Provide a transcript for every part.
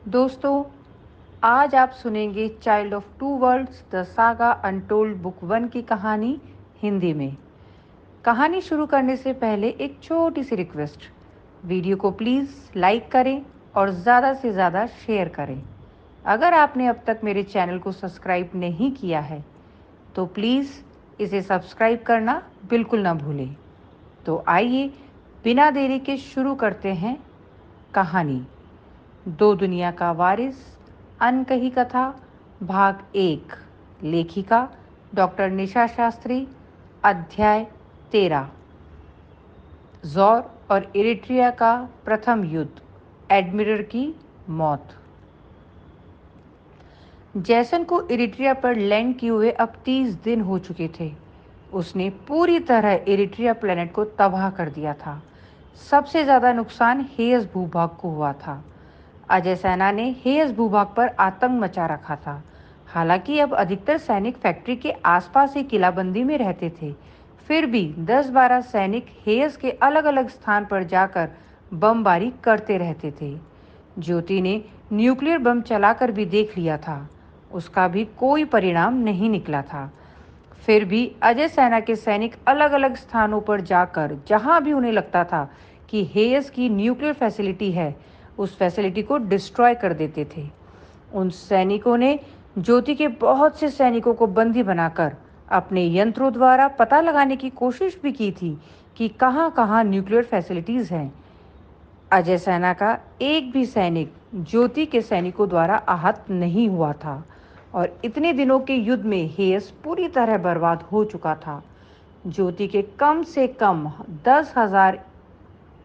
दोस्तों, आज आप सुनेंगे child of two worlds the saga untold book 1 की कहानी हिंदी में। कहानी शुरू करने से पहले एक छोटी सी रिक्वेस्ट। वीडियो को प्लीज़ लाइक करें और ज़्यादा से ज़्यादा शेयर करें। अगर आपने अब तक मेरे चैनल को सब्सक्राइब नहीं किया है तो प्लीज़ इसे सब्सक्राइब करना बिल्कुल ना भूलें। तो आइए बिना देरी के शुरू करते हैं कहानी। दो दुनिया का वारिस, अनकही कथा, भाग 1। लेखिका डॉक्टर निशा शास्त्री। अध्याय 13। ज़ौर और इरिट्रिया का प्रथम युद्ध, एडमिरल की मौत। जैसन को इरिट्रिया पर लैंड किए हुए अब 30 दिन हो चुके थे। उसने पूरी तरह इरिट्रिया प्लेनेट को तबाह कर दिया था। सबसे ज़्यादा नुकसान हेयस भूभाग को हुआ था। अजय सेना ने हेयस भूभाग पर आतंक मचा रखा था। हालांकि अब अधिकतर सैनिक फैक्ट्री के आसपास ही किलाबंदी में रहते थे, फिर भी 10-12 सैनिक हेयस के अलग अलग स्थान पर जाकर बमबारी करते रहते थे। ज्योति ने न्यूक्लियर बम चलाकर भी देख लिया था, उसका भी कोई परिणाम नहीं निकला था। फिर भी अजय सेना के सैनिक अलग अलग स्थानों पर जाकर जहां भी उन्हें लगता था कि हेयस की न्यूक्लियर फैसिलिटी है, उस फैसिलिटी को डिस्ट्रॉय कर देते थे। उन सैनिकों ने ज्योति के बहुत से सैनिकों को बंदी बनाकर अपने यंत्रों द्वारा पता लगाने की कोशिश भी की थी कि कहां कहां न्यूक्लियर फैसिलिटीज़ हैं। अजय सेना का एक भी सैनिक ज्योति के सैनिकों द्वारा आहत नहीं हुआ था और इतने दिनों के युद्ध में हेयस पूरी तरह बर्बाद हो चुका था। ज्योति के कम से कम 10,000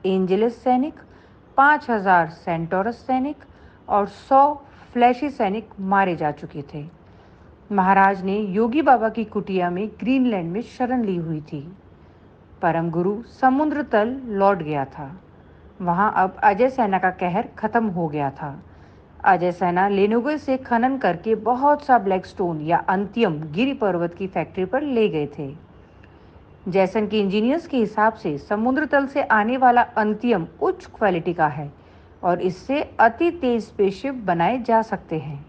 एंजेलिस सैनिक, 5,000 सेंटोरस सैनिक और 100 फ्लैशी सैनिक मारे जा चुके थे। महाराज ने योगी बाबा की कुटिया में ग्रीनलैंड में शरण ली हुई थी। परम गुरु समुद्र तल लौट गया था। वहां अब अजय सेना का कहर खत्म हो गया था। अजय सेना लेनुगे से खनन करके बहुत सा ब्लैकस्टोन या अंतियम गिरी पर्वत की फैक्ट्री पर ले गए थे। जैसन के इंजीनियर्स के हिसाब से समुद्र तल से आने वाला अंतियम उच्च क्वालिटी का है और इससे अति तेज स्पेसशिप बनाए जा सकते हैं।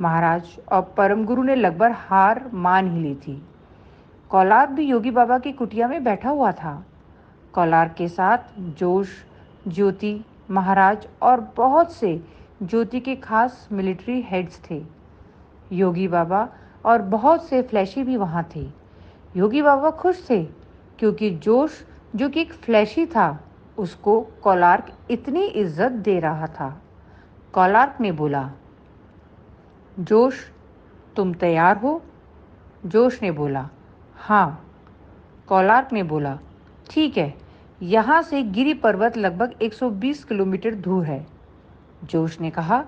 महाराज और परम गुरु ने लगभग हार मान ही ली थी। कौलार भी योगी बाबा की कुटिया में बैठा हुआ था। कौलार के साथ जोश, ज्योति, महाराज और बहुत से ज्योति के खास मिलिट्री हेड्स थे। योगी बाबा और बहुत से फ्लैशी भी वहाँ थे। योगी बाबा खुश थे क्योंकि जोश, जो कि एक फ्लैशी था, उसको कौलार्क इतनी इज्जत दे रहा था। कौलार्क ने बोला, जोश, तुम तैयार हो? जोश ने बोला, हाँ। कौलार्क ने बोला, ठीक है, यहाँ से गिरी पर्वत लगभग 120 किलोमीटर दूर है। जोश ने कहा,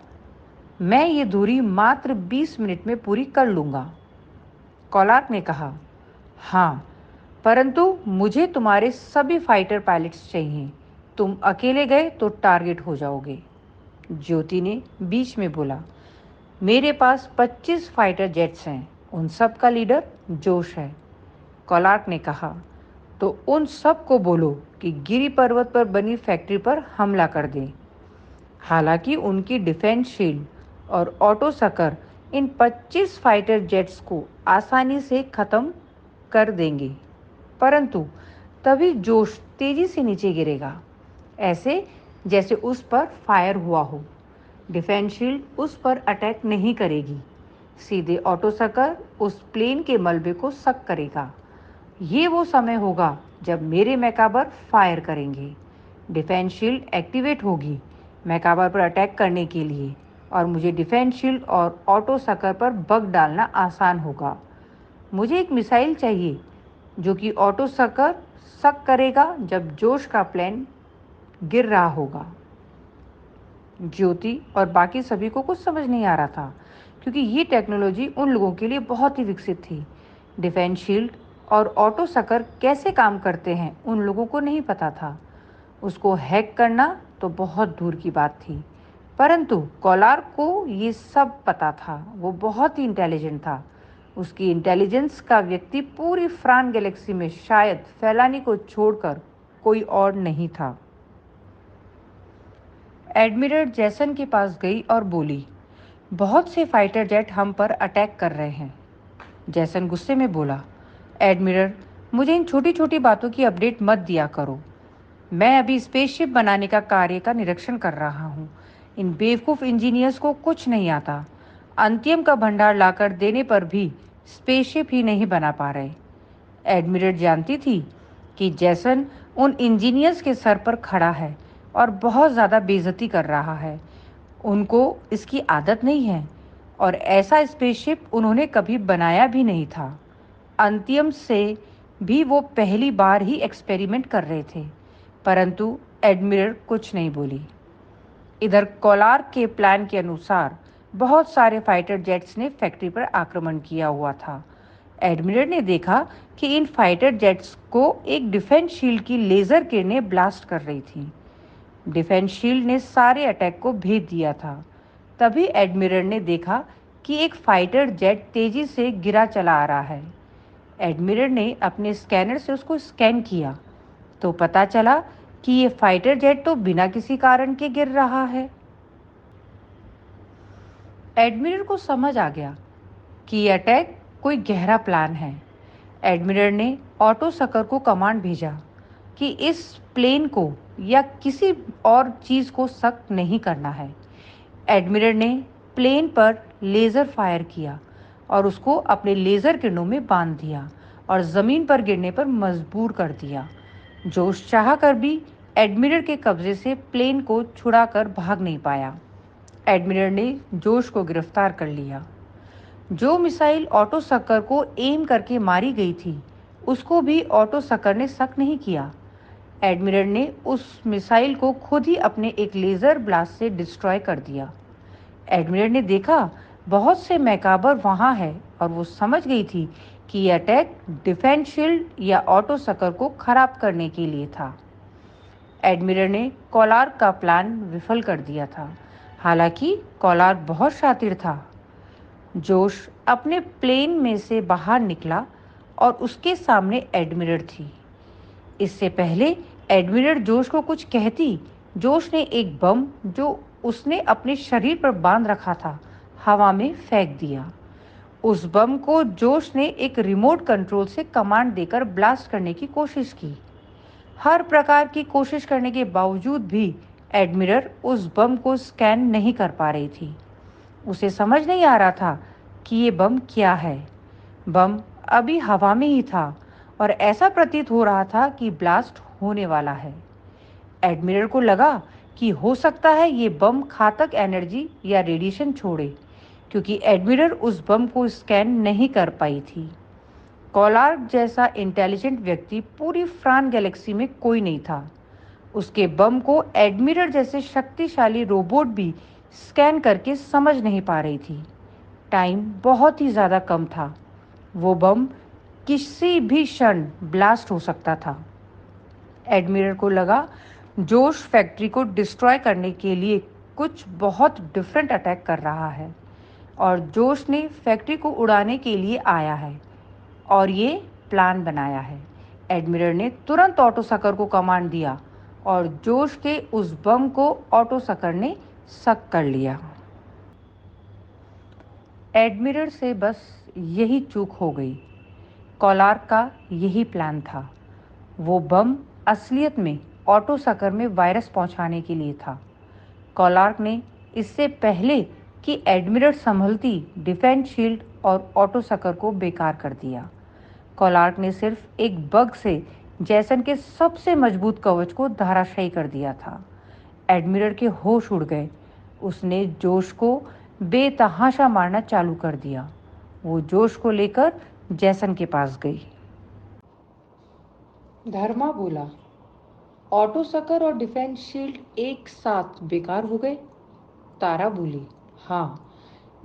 मैं ये दूरी मात्र 20 मिनट में पूरी कर लूँगा। कौलार्क ने कहा, हाँ, परंतु मुझे तुम्हारे सभी फाइटर पायलट्स चाहिए। तुम अकेले गए तो टारगेट हो जाओगे। ज्योति ने बीच में बोला, मेरे पास 25 फाइटर जेट्स हैं, उन सब का लीडर जोश है। कौलार्क ने कहा, तो उन सब को बोलो कि गिरी पर्वत पर बनी फैक्ट्री पर हमला कर दें। हालांकि उनकी डिफेंस शील्ड और ऑटो सकर इन 25 फाइटर जेट्स को आसानी से ख़त्म कर देंगे, परंतु तभी जोश तेजी से नीचे गिरेगा, ऐसे जैसे उस पर फायर हुआ हो। डिफेंस शील्ड उस पर अटैक नहीं करेगी, सीधे ऑटो सकर उस प्लेन के मलबे को सक करेगा। ये वो समय होगा जब मेरे मैकाबर फायर करेंगे। डिफेंस शील्ड एक्टिवेट होगी मैकाबर पर अटैक करने के लिए और मुझे डिफेंस शील्ड और ऑटो सकर पर बग डालना आसान होगा। मुझे एक मिसाइल चाहिए जो कि ऑटो सकर सक करेगा जब जोश का प्लेन गिर रहा होगा। ज्योति और बाकी सभी को कुछ समझ नहीं आ रहा था क्योंकि ये टेक्नोलॉजी उन लोगों के लिए बहुत ही विकसित थी। डिफेंस शील्ड और ऑटो सकर कैसे काम करते हैं उन लोगों को नहीं पता था। उसको हैक करना तो बहुत दूर की बात थी, परंतु कौलार को ये सब पता था। वो बहुत ही इंटेलिजेंट था। उसकी इंटेलिजेंस का व्यक्ति पूरी फ्रान गैलेक्सी में शायद फैलानी को छोड़कर कोई और नहीं था। एडमिरल जैसन के पास गई और बोली, बहुत से फाइटर जेट हम पर अटैक कर रहे हैं। जैसन गुस्से में बोला, एडमिरल, मुझे इन छोटी छोटी बातों की अपडेट मत दिया करो। मैं अभी स्पेसशिप बनाने का कार्य का निरीक्षण कर रहा हूँ। इन बेवकूफ़ इंजीनियर्स को कुछ नहीं आता। अंतिम का भंडार लाकर देने पर भी स्पेसशिप ही नहीं बना पा रहे। एडमिरल जानती थी कि जैसन उन इंजीनियर्स के सर पर खड़ा है और बहुत ज़्यादा बेइज्जती कर रहा है। उनको इसकी आदत नहीं है और ऐसा स्पेसशिप उन्होंने कभी बनाया भी नहीं था। अंतिम से भी वो पहली बार ही एक्सपेरिमेंट कर रहे थे, परंतु एडमिरल कुछ नहीं बोली। इधर कोलार के प्लान के अनुसार बहुत सारे फाइटर जेट्स ने फैक्ट्री पर आक्रमण किया हुआ था। एडमिरल ने देखा कि इन फाइटर जेट्स को एक डिफेंस शील्ड की लेज़र किरणें ब्लास्ट कर रही थी। डिफेंस शील्ड ने सारे अटैक को भेद दिया था। तभी एडमिरल ने देखा कि एक फाइटर जेट तेजी से गिरा चला आ रहा है। एडमिरल ने अपने स्कैनर से उसको स्कैन किया तो पता चला कि ये फाइटर जेट तो बिना किसी कारण के गिर रहा है। एडमिरल को समझ आ गया कि ये अटैक कोई गहरा प्लान है। एडमिरल ने ऑटो सकर को कमांड भेजा कि इस प्लेन को या किसी और चीज़ को शक नहीं करना है। एडमिरल ने प्लेन पर लेज़र फायर किया और उसको अपने लेज़र किरणों में बांध दिया और ज़मीन पर गिरने पर मजबूर कर दिया। जोश चाह कर भी एडमिरल के कब्जे से प्लेन को छुड़ाकर भाग नहीं पाया। एडमिरल ने जोश को गिरफ्तार कर लिया। जो मिसाइल ऑटो सक्कर को एम करके मारी गई थी, उसको भी ऑटो सक्कर ने शक नहीं किया। एडमिरल ने उस मिसाइल को खुद ही अपने एक लेज़र ब्लास्ट से डिस्ट्रॉय कर दिया। एडमिरल ने देखा बहुत से मैकाबर वहाँ है और वो समझ गई थी कि यह अटैक डिफेंस शील्ड या ऑटो सक्कर को खराब करने के लिए था। एडमिरल ने कोलार का प्लान विफल कर दिया था। हालांकि कोलार बहुत शातिर था। जोश अपने प्लेन में से बाहर निकला और उसके सामने एडमिरल थी। इससे पहले एडमिरल जोश को कुछ कहती, जोश ने एक बम जो उसने अपने शरीर पर बांध रखा था, हवा में फेंक दिया। उस बम को जोश ने एक रिमोट कंट्रोल से कमांड देकर ब्लास्ट करने की कोशिश की। हर प्रकार की कोशिश करने के बावजूद भी एडमिरल उस बम को स्कैन नहीं कर पा रही थी। उसे समझ नहीं आ रहा था कि ये बम क्या है। बम अभी हवा में ही था और ऐसा प्रतीत हो रहा था कि ब्लास्ट होने वाला है। एडमिरल को लगा कि हो सकता है ये बम घातक एनर्जी या रेडिएशन छोड़े, क्योंकि एडमिरल उस बम को स्कैन नहीं कर पाई थी। कोलार्क जैसा इंटेलिजेंट व्यक्ति पूरी फ्रान गैलेक्सी में कोई नहीं था। उसके बम को एडमिरल जैसे शक्तिशाली रोबोट भी स्कैन करके समझ नहीं पा रही थी। टाइम बहुत ही ज़्यादा कम था। वो बम किसी भी क्षण ब्लास्ट हो सकता था। एडमिरल को लगा जोश फैक्ट्री को डिस्ट्रॉय करने के लिए कुछ बहुत डिफरेंट अटैक कर रहा है और जोश ने फैक्ट्री को उड़ाने के लिए आया है और ये प्लान बनाया है। एडमिरल ने तुरंत ऑटो सकर को कमांड दिया और जोश के उस बम को ऑटो सकर ने शक कर लिया। एडमिरल से बस यही चूक हो गई। कोलार का यही प्लान था। वो बम असलियत में ऑटो सकर में वायरस पहुंचाने के लिए था। कोलार्क ने इससे पहले कि एडमिरल संभलती डिफेंस शील्ड और ऑटो सकर को बेकार कर दिया। कोलार्क ने सिर्फ एक बग से जैसन के सबसे मजबूत कवच को धराशायी कर दिया था। एडमिरल के होश उड़ गए। उसने जोश को बेतहाशा मारना चालू कर दिया। वो जोश को लेकर जैसन के पास गई। धर्मा बोला, ऑटो सकर और डिफेंस शील्ड एक साथ बेकार हो गए। तारा बोली, हाँ,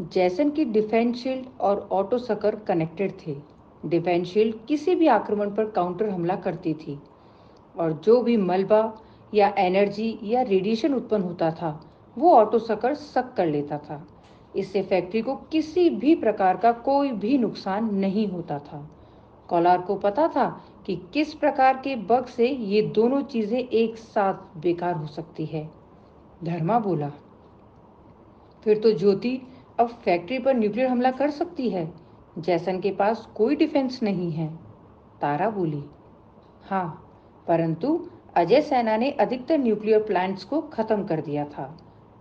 जैसन की डिफेंस शील्ड और ऑटो सकर कनेक्टेड थे। डिफेंस शील्ड किसी भी आक्रमण पर काउंटर हमला करती थी और जो भी मलबा या एनर्जी या रेडिएशन उत्पन्न होता था वो ऑटो सकर सक कर लेता था। इससे फैक्ट्री को किसी भी प्रकार का कोई भी नुकसान नहीं होता था। कोलार को पता था कि किस प्रकार के बग से ये दोनों चीजें एक साथ बेकार हो सकती है। धर्मा बोला, फिर तो ज्योति अब फैक्ट्री पर न्यूक्लियर हमला कर सकती है। जैसन के पास कोई डिफेंस नहीं है। तारा बोली, हाँ, परंतु अजय सेना ने अधिकतर न्यूक्लियर प्लांट्स को खत्म कर दिया था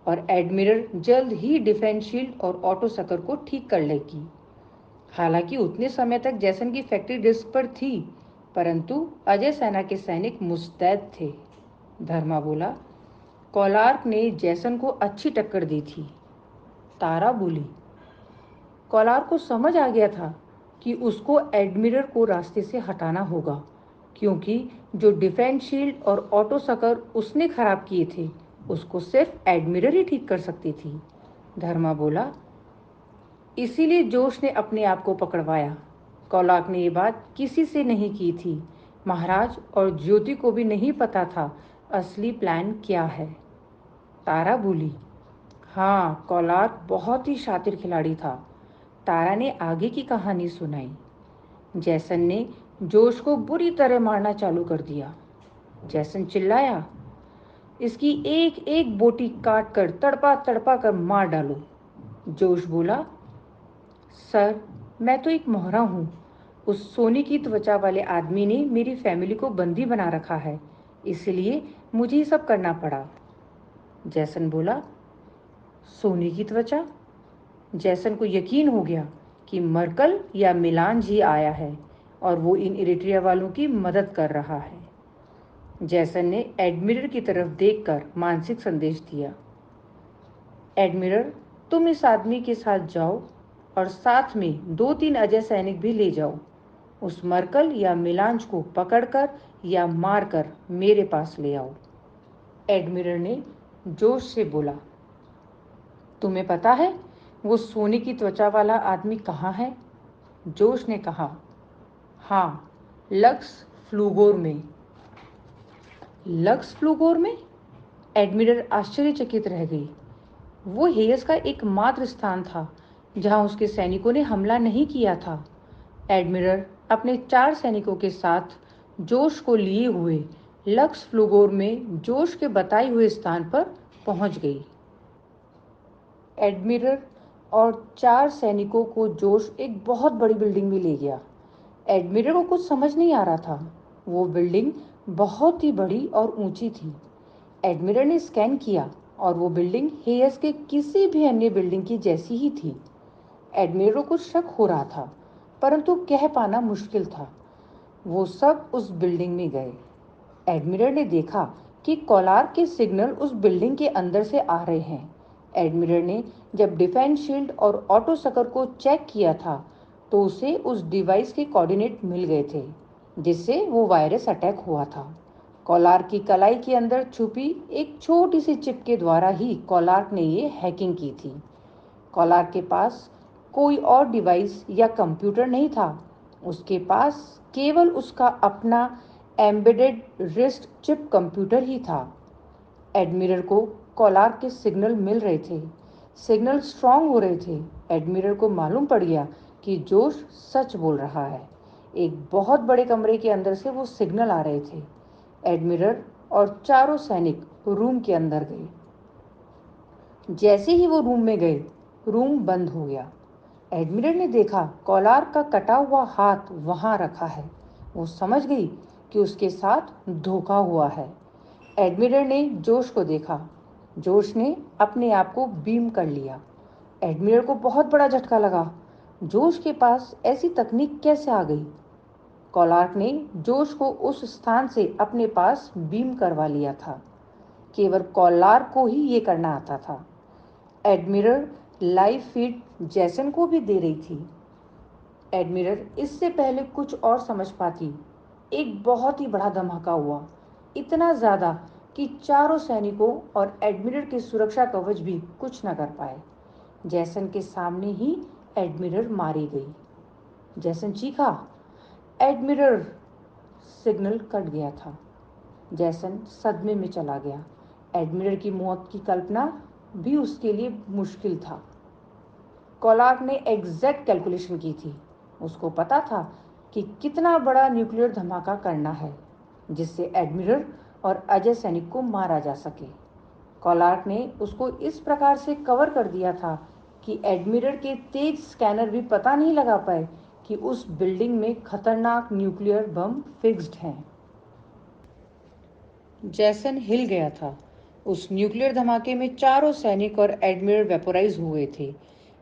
और एडमिरल जल्द ही डिफेंस शील्ड और ऑटो सकर को ठीक कर लेगी। हालांकि उतने समय तक जैसन की फैक्ट्री रिस्क पर थी, परंतु अजय सेना के सैनिक मुस्तैद थे। धर्मा बोला, कोलार्क ने जैसन को अच्छी टक्कर दी थी। तारा बोली, कोलार्क को समझ आ गया था कि उसको एडमिरल को रास्ते से हटाना होगा, क्योंकि जो डिफेंस शील्ड और ऑटो सकर उसने खराब किए थे उसको सिर्फ एडमिरल ही ठीक कर सकती थी। धर्मा बोला, इसीलिए जोश ने अपने आप को पकड़वाया। कोलार्क ने ये बात किसी से नहीं की थी। महाराज और ज्योति को भी नहीं पता था असली प्लान क्या है। तारा बोली, हाँ, कोलार्क बहुत ही शातिर खिलाड़ी था। तारा ने आगे की कहानी सुनाई। जैसन ने जोश को बुरी तरह मारना चालू कर दिया। जैसन चिल्लाया, इसकी एक एक बोटी काट कर तड़पा तड़पा कर मार डालो। जोश बोला, सर, मैं तो एक मोहरा हूँ। उस सोने की त्वचा वाले आदमी ने मेरी फैमिली को बंदी बना रखा है, इसलिए मुझे ये सब करना पड़ा। जैसन बोला, सोने की त्वचा? जैसन को यकीन हो गया कि मर्कल या मिलान जी आया है और वो इन इरिट्रिया वालों की मदद कर रहा है। जैसन ने एडमिरल की तरफ देखकर मानसिक संदेश दिया, एडमिरल, तुम इस आदमी के साथ जाओ और साथ में 2-3 अजय सैनिक भी ले जाओ। उस मर्कल या मिलांज को पकड़कर या मारकर मेरे पास ले आओ। एडमिरल ने जोश से बोला, तुम्हें पता है वो सोने की त्वचा वाला आदमी कहाँ है? जोश ने कहा, हाँ, लक्स फ्लूगोर में। लक्स फ्लूगोर में? एडमिरल आश्चर्यचकित रह गई। वो हेयस का एकमात्र स्थान था जहां उसके सैनिकों ने हमला नहीं किया था। एडमिरल अपने 4 सैनिकों के साथ जोश को लिए हुए लक्स फ्लूगोर में जोश के बताए हुए स्थान पर पहुंच गई। एडमिरल और 4 सैनिकों को जोश एक बहुत बड़ी बिल्डिंग में ले गया। एडमिरल को कुछ समझ नहीं आ रहा था। वो बिल्डिंग बहुत ही बड़ी और ऊंची थी। एडमिरल ने स्कैन किया और वो बिल्डिंग हेयस के किसी भी अन्य बिल्डिंग की जैसी ही थी। एडमिरल को शक हो रहा था, परंतु कह पाना मुश्किल था। वो सब उस बिल्डिंग में गए। एडमिरल ने देखा कि कोलार के सिग्नल उस बिल्डिंग के अंदर से आ रहे हैं। एडमिरल ने जब डिफेंस शील्ड और ऑटो सकर को चेक किया था तो उसे उस डिवाइस के कोऑर्डिनेट मिल गए थे जिससे वो वायरस अटैक हुआ था। कोलार की कलाई के अंदर छुपी एक छोटी सी चिप के द्वारा ही कोलार ने ये हैकिंग की थी। कोलार के पास कोई और डिवाइस या कंप्यूटर नहीं था। उसके पास केवल उसका अपना एम्बेडेड रिस्ट चिप कंप्यूटर ही था। एडमिरल को कोलार के सिग्नल मिल रहे थे। सिग्नल स्ट्रांग हो रहे थे। एडमिरल को मालूम पड़ गया कि जोश सच बोल रहा है। एक बहुत बड़े कमरे के अंदर से वो सिग्नल आ रहे थे। एडमिरल और चारों सैनिक रूम के अंदर गए। जैसे ही वो रूम में गए, रूम बंद हो गया। एडमिरल ने देखा कोलार का कटा हुआ हाथ वहां रखा है। वो समझ गई कि उसके साथ धोखा हुआ है। एडमिरल ने जोश को देखा। जोश ने अपने आप को बीम कर लिया। एडमिरल को बहुत बड़ा झटका लगा। जोश के पास ऐसी तकनीक कैसे आ गई? कोलार्क ने जोश को उस स्थान से अपने पास बीम करवा लिया था। केवल कोलार्क को ही ये करना आता था। एडमिरल लाइव फीड जैसन को भी दे रही थी। एडमिरल इससे पहले कुछ और समझ पाती, एक बहुत ही बड़ा धमाका हुआ, इतना ज़्यादा कि चारों सैनिकों और एडमिरल के सुरक्षा कवच भी कुछ न कर पाए। जैसन के सामने ही एडमिरल मारी गई। जैसन चीखा, एडमिरल! सिग्नल कट गया था। जैसन सदमे में चला गया। एडमिरल की मौत की कल्पना भी उसके लिए मुश्किल था। कोलार्क ने एग्जैक्ट कैलकुलेशन की थी। उसको पता था कि कितना बड़ा न्यूक्लियर धमाका करना है जिससे एडमिरल और अजय सैनिक को मारा जा सके। कॉलार्क ने उसको इस प्रकार से कवर कर दिया था कि एडमिरल के तेज स्कैनर भी पता नहीं लगा पाए कि उस बिल्डिंग में खतरनाक न्यूक्लियर बम फिक्स्ड हैं। जैसन हिल गया था। उस न्यूक्लियर धमाके में चारों सैनिक और एडमिरल वेपोराइज हुए थे,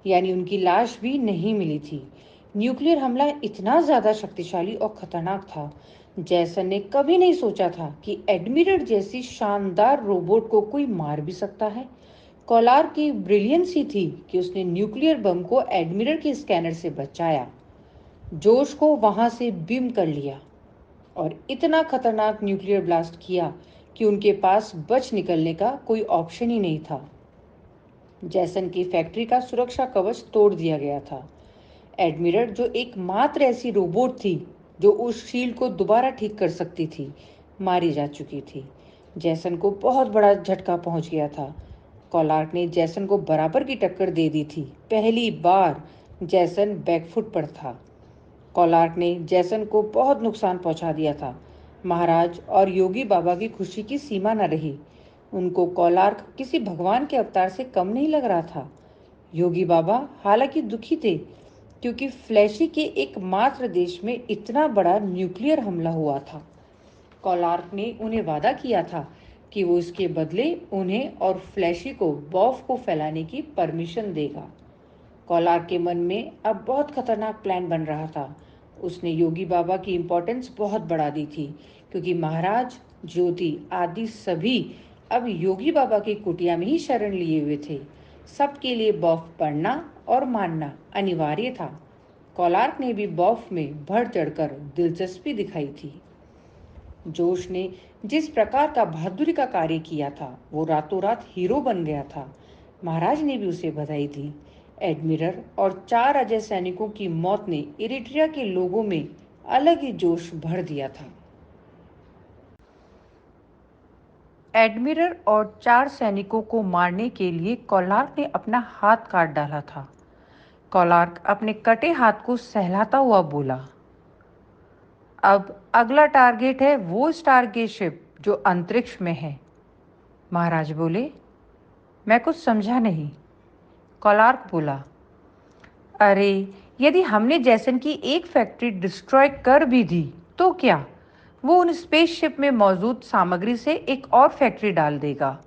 यानी उनकी लाश भी नहीं मिली थी। न्यूक्लियर हमला इतना ज्यादा शक्तिशाली और खतरनाक था, जैसन ने कभी नहीं सोचा था कि एडमिरल जैसी शानदार रोबोट को कोई मार भी सकता है। कोलार की ब्रिलियंस ही थी कि उसने न्यूक्लियर बम को एडमिरल के स्कैनर से बचाया, जोश को वहां से बीम कर लिया और इतना खतरनाक न्यूक्लियर ब्लास्ट किया कि उनके पास बच निकलने का कोई ऑप्शन ही नहीं था। जैसन की फैक्ट्री का सुरक्षा कवच तोड़ दिया गया था। एडमिरल, जो एकमात्र ऐसी रोबोट थी जो उस शील्ड को दोबारा ठीक कर सकती थी, मारी जा चुकी थी। जैसन को बहुत बड़ा झटका पहुंच गया था। कोलार्क ने जैसन को बराबर की टक्कर दे दी थी। पहली बार जैसन बैकफुट पर था। कोलार्क ने जैसन को बहुत नुकसान पहुंचा दिया था। महाराज और योगी बाबा की खुशी की सीमा न रही। उनको कोलार्क किसी भगवान के अवतार से कम नहीं लग रहा था। योगी बाबा हालांकि दुखी थे, क्योंकि फ्लैशी के एकमात्र देश में इतना बड़ा न्यूक्लियर हमला हुआ था। कोलार्क ने उन्हें वादा किया था कि वो इसके बदले उन्हें और फ्लैशी को बॉफ को फैलाने की परमिशन देगा। कोलार्क के मन में अब बहुत खतरनाक प्लान बन रहा था। उसने योगी बाबा की इम्पोर्टेंस बहुत बढ़ा दी थी, क्योंकि महाराज, ज्योति आदि सभी अब योगी बाबा की कुटिया में ही शरण लिए हुए थे। सबके लिए बॉफ पढ़ना और मानना अनिवार्य था। कोलार्क ने भी बॉफ में बढ़ चढ़कर दिलचस्पी दिखाई थी। जोश ने जिस प्रकार का बहादुरी का कार्य किया था, वो रातों रात हीरो बन गया था। महाराज ने भी उसे बधाई दी। एडमिरल और 4 अजय सैनिकों की मौत ने इरिट्रिया के लोगों में अलग ही जोश भर दिया था। एडमिरल और 4 सैनिकों को मारने के लिए कोलार्क ने अपना हाथ काट डाला था। कोलार्क अपने कटे हाथ को सहलाता हुआ बोला, अब अगला टारगेट है वो स्टारगेट शिप जो अंतरिक्ष में है। महाराज बोले, मैं कुछ समझा नहीं। कोलार्क बोला, अरे, यदि हमने जैसन की एक फैक्ट्री डिस्ट्रॉय कर भी दी तो क्या? वो उन स्पेसशिप में मौजूद सामग्री से एक और फैक्ट्री डाल देगा।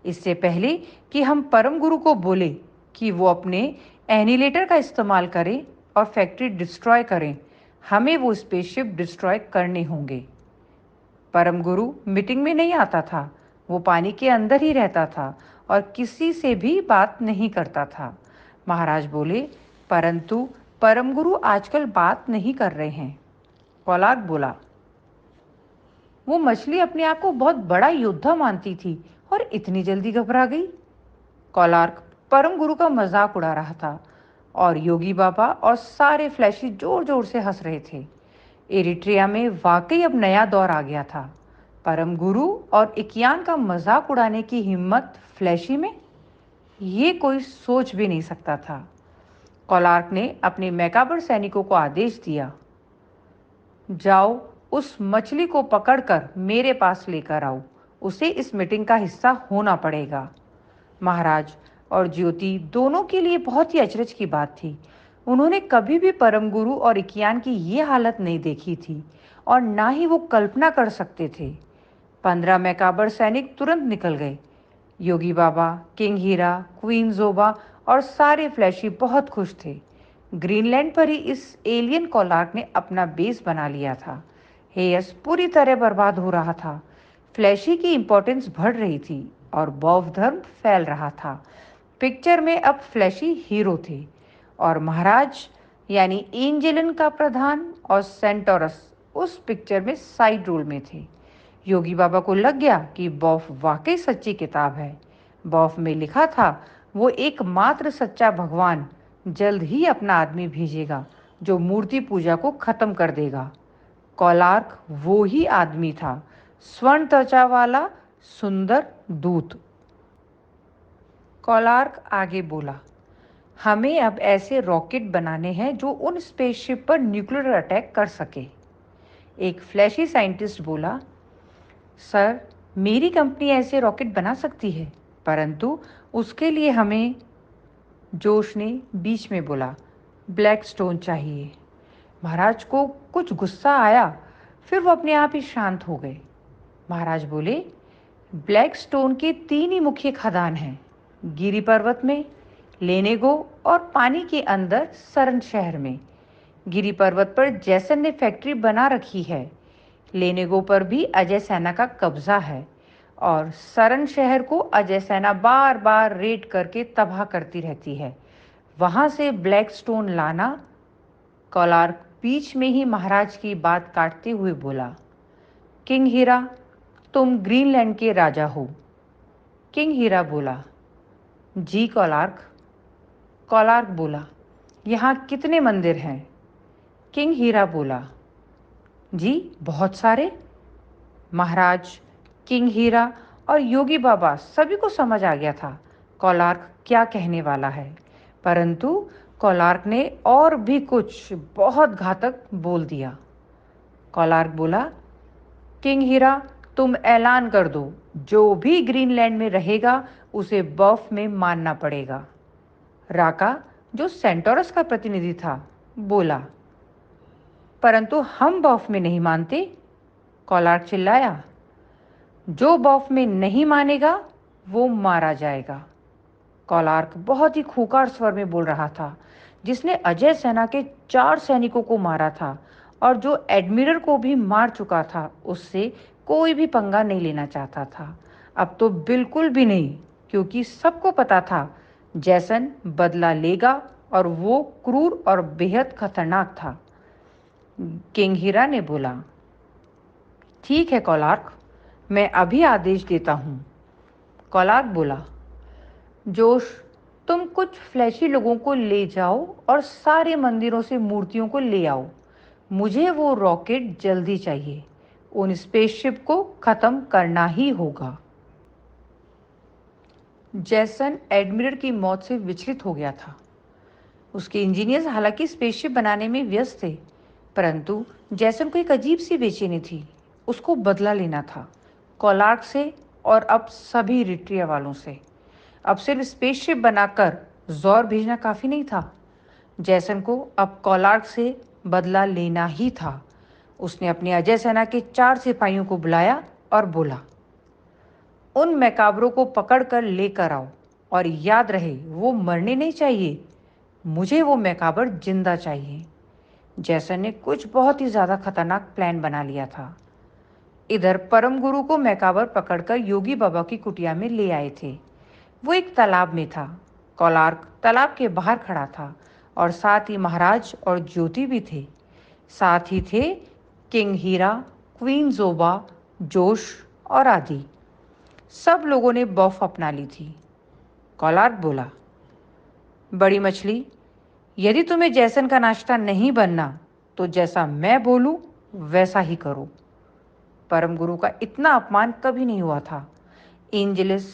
इससे पहले कि हम परम गुरु को बोले कि वो अपने एनिलेटर का इस्तेमाल करें और फैक्ट्री डिस्ट्रॉय करें, हमें वो स्पेसशिप डिस्ट्रॉय करने होंगे। परम गुरु मीटिंग में नहीं आता था। वो पानी के अंदर ही रहता था और किसी से भी बात नहीं करता था। महाराज बोले, परंतु परम गुरु आजकल बात नहीं कर रहे हैं। कोलार्क बोला, वो मछली अपने आप को बहुत बड़ा योद्धा मानती थी और इतनी जल्दी घबरा गई। कोलार्क परम गुरु का मजाक उड़ा रहा था और योगी बाबा और सारे फ्लैशी जोर जोर से हंस रहे थे। एरिट्रिया में वाकई अब नया दौर आ गया था। परम गुरु और इकियान का मजाक उड़ाने की हिम्मत फ्लैशी में, ये कोई सोच भी नहीं सकता था। कोलार्क ने अपने मैकाबर सैनिकों को आदेश दिया, जाओ उस मछली को पकड़कर मेरे पास लेकर आओ, उसे इस मीटिंग का हिस्सा होना पड़ेगा। महाराज और ज्योति दोनों के लिए बहुत ही अचरज की बात थी। उन्होंने कभी भी परम गुरु और इकियान की ये हालत नहीं देखी थी और ना ही वो कल्पना कर सकते थे। 15 मैकाबर सैनिक तुरंत निकल गए। योगी बाबा, किंग हीरा, क्वीन जोबा और सारे फ्लैशी बहुत खुश थे। ग्रीनलैंड पर ही इस एलियन कोलार्क ने अपना बेस बना लिया था। हेयस पूरी तरह बर्बाद हो रहा था। फ्लैशी की इंपॉर्टेंस बढ़ रही थी और बौद्ध धर्म फैल रहा था। पिक्चर में अब फ्लैशी हीरो थे और महाराज यानी एंजेलन का प्रधान और सेंटोरस उस पिक्चर में साइड रोल में थे। योगी बाबा को लग गया कि बॉफ वाकई सच्ची किताब है। बॉफ में लिखा था, वो एकमात्र सच्चा भगवान जल्द ही अपना आदमी भेजेगा जो मूर्ति पूजा को खत्म कर देगा। कोलार्क वो ही आदमी था, स्वर्ण त्वचा वाला सुंदर दूत। कोलार्क आगे बोला, हमें अब ऐसे रॉकेट बनाने हैं जो उन स्पेसशिप पर न्यूक्लियर अटैक कर सके। एक फ्लैशी साइंटिस्ट बोला, सर, मेरी कंपनी ऐसे रॉकेट बना सकती है, परंतु उसके लिए हमें, जोश ने बीच में बोला, ब्लैक स्टोन चाहिए। महाराज को कुछ गुस्सा आया, फिर वो अपने आप ही शांत हो गए। महाराज बोले, ब्लैक स्टोन के 3 ही मुख्य खदान हैं, गिरी पर्वत में, लेनेगो और पानी के अंदर सरन शहर में। गिरी पर्वत पर जैसन ने फैक्ट्री बना रखी है, लेनेगो पर भी अजय सेना का कब्जा है और सरन शहर को अजय सेना बार बार रेड करके तबाह करती रहती है। वहां से ब्लैक स्टोन लाना। कोलार्क बीच में ही महाराज की बात काटते हुए बोला, किंग हीरा, तुम ग्रीनलैंड के राजा हो। किंग हीरा बोला, जी कोलार्क। कोलार्क बोला, यहाँ कितने मंदिर हैं? किंग हीरा बोला, जी बहुत सारे। महाराज, किंग हीरा और योगी बाबा सभी को समझ आ गया था कोलार्क क्या कहने वाला है, परंतु कोलार्क ने और भी कुछ बहुत घातक बोल दिया। कोलार्क बोला, किंग हीरा, तुम ऐलान कर दो, जो भी ग्रीनलैंड में रहेगा उसे बर्फ में मानना पड़ेगा। राका, जो सेंटोरस का प्रतिनिधि था, बोला, परंतु हम बर्फ में नहीं मानते। कोलार्क चिल्लाया, जो बर्फ में नहीं मानेगा वो मारा जाएगा। कोलार्क बहुत ही खूंखार स्वर में बोल रहा था, जिसने अजय सेना के 4 सैनिकों को मारा था और जो एडमिरल को भी मार चुका था, उससे कोई भी पंगा नहीं लेना चाहता था। अब तो बिल्कुल भी नहीं, क्योंकि सबको पता था जैसन बदला लेगा और वो क्रूर और बेहद खतरनाक था। किंग हीरा ने बोला, ठीक है कोलार्क, मैं अभी आदेश देता हूँ। कोलार्क बोला, जोश, तुम कुछ फ्लैशी लोगों को ले जाओ और सारे मंदिरों से मूर्तियों को ले आओ। मुझे वो रॉकेट जल्दी चाहिए। उन स्पेसशिप को खत्म करना ही होगा। जैसन एडमिरल की मौत से विचलित हो गया था। उसके इंजीनियर्स हालांकि स्पेसशिप बनाने में व्यस्त थे, परंतु जैसन को एक अजीब सी बेचैनी थी। उसको बदला लेना था, कोलार्क से और अब सभी रिट्रिया वालों से। अब सिर्फ स्पेसशिप बनाकर जोर भेजना काफ़ी नहीं था। जैसन को अब कोलार्क से बदला लेना ही था। उसने अपने अजय सेना के 4 सिपाहियों को बुलाया और बोला, उन मैकाबरों को पकड़ कर लेकर आओ और याद रहे वो मरने नहीं चाहिए। मुझे वो मैकाबर जिंदा चाहिए। जैसन ने कुछ बहुत ही ज़्यादा खतरनाक प्लान बना लिया था। इधर परम गुरु को मैकाबर पकड़कर योगी बाबा की कुटिया में ले आए थे। वो एक तालाब में था। कोलार्क तालाब के बाहर खड़ा था और साथ ही महाराज और ज्योति भी थे। साथ ही थे किंग हीरा, क्वीन जोबा, जोश और आदि। सब लोगों ने बर्फ अपना ली थी। कोलार्क बोला, बड़ी मछली, यदि तुम्हें जैसन का नाश्ता नहीं बनना तो जैसा मैं बोलूं वैसा ही करो। परम गुरु का इतना अपमान कभी नहीं हुआ था। एंजेलिस,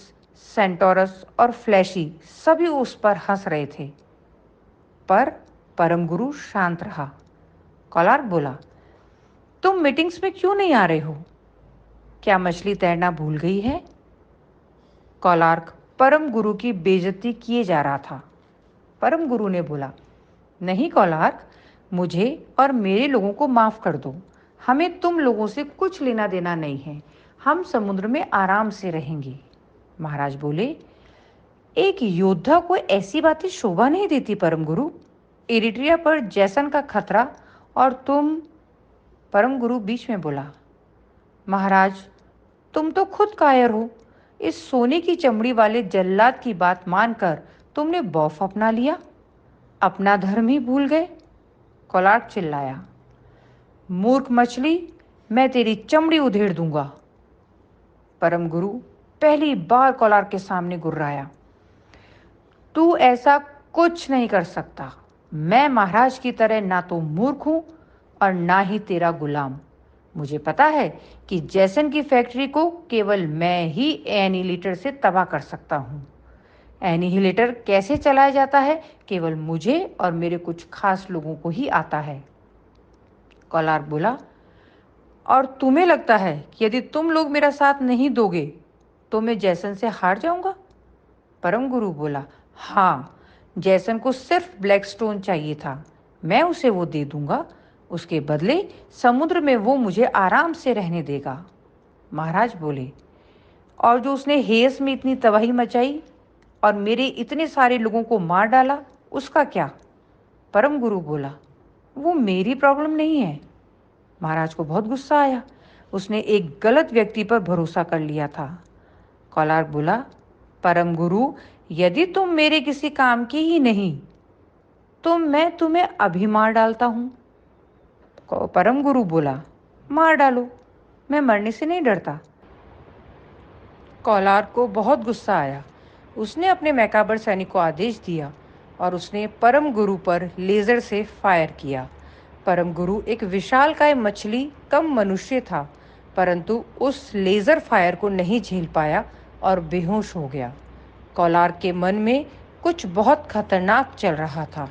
सेंटोरस और फ्लैशी सभी उस पर हंस रहे थे, पर परम गुरु शांत रहा। कोलार्क बोला, तुम मीटिंग्स में क्यों नहीं आ रहे हो? क्या मछली तैरना भूल गई है? कोलार्क परम गुरु की बेइज्जती किए जा रहा था। परम गुरु ने बोला, नहीं कोलार्क, मुझे और मेरे लोगों को माफ कर दो। हमें तुम लोगों से कुछ लेना देना नहीं है। हम समुद्र में आराम से रहेंगे। महाराज बोले, एक योद्धा को ऐसी बातें शोभा नहीं देती परम गुरु। इरिट्रिया पर जैसन का खतरा और तुम। परम गुरु बीच में बोला, महाराज, तुम तो खुद कायर हो। इस सोने की चमड़ी वाले जल्लाद की बात मानकर तुमने बौफ अपना लिया, अपना धर्म ही भूल गए। कोलार्क चिल्लाया, मूर्ख मछली, मैं तेरी चमड़ी उधेड़ दूंगा। परम गुरु पहली बार कोलार्क के सामने गुर्राया, तू ऐसा कुछ नहीं कर सकता। मैं महाराज की तरह ना तो मूर्ख हूं और ना ही तेरा गुलाम। मुझे पता है कि जैसन की फैक्ट्री को केवल मैं ही एनिहिलेटर से तबाह कर सकता हूं। एनिहिलेटर कैसे चलाया जाता है केवल मुझे और मेरे कुछ खास लोगों को ही आता है। कोलार्क बोला, और तुम्हें लगता है कि यदि तुम लोग मेरा साथ नहीं दोगे तो मैं जैसन से हार जाऊंगा? परम गुरु बोला, हाँ, जैसन को सिर्फ ब्लैक स्टोन चाहिए था, मैं उसे वो दे दूंगा। उसके बदले समुद्र में वो मुझे आराम से रहने देगा। महाराज बोले, और जो उसने हेस में इतनी तबाही मचाई और मेरे इतने सारे लोगों को मार डाला, उसका क्या? परम गुरु बोला, वो मेरी प्रॉब्लम नहीं है। महाराज को बहुत गुस्सा आया। उसने एक गलत व्यक्ति पर भरोसा कर लिया था। कौलार बोला, परम गुरु, यदि तुम मेरे किसी काम की ही नहीं तो मैं तुम्हें अभी मार डालता हूँ। परम गुरु बोला, मार डालो, मैं मरने से नहीं डरता। कौलार को बहुत गुस्सा आया। उसने अपने मैकाबर सैनिक को आदेश दिया और उसने परम गुरु पर लेजर से फायर किया। परम गुरु एक विशालकाय मछली कम मनुष्य था, परंतु उस लेजर फायर को नहीं झेल पाया और बेहोश हो गया। कौलार के मन में कुछ बहुत खतरनाक चल रहा था।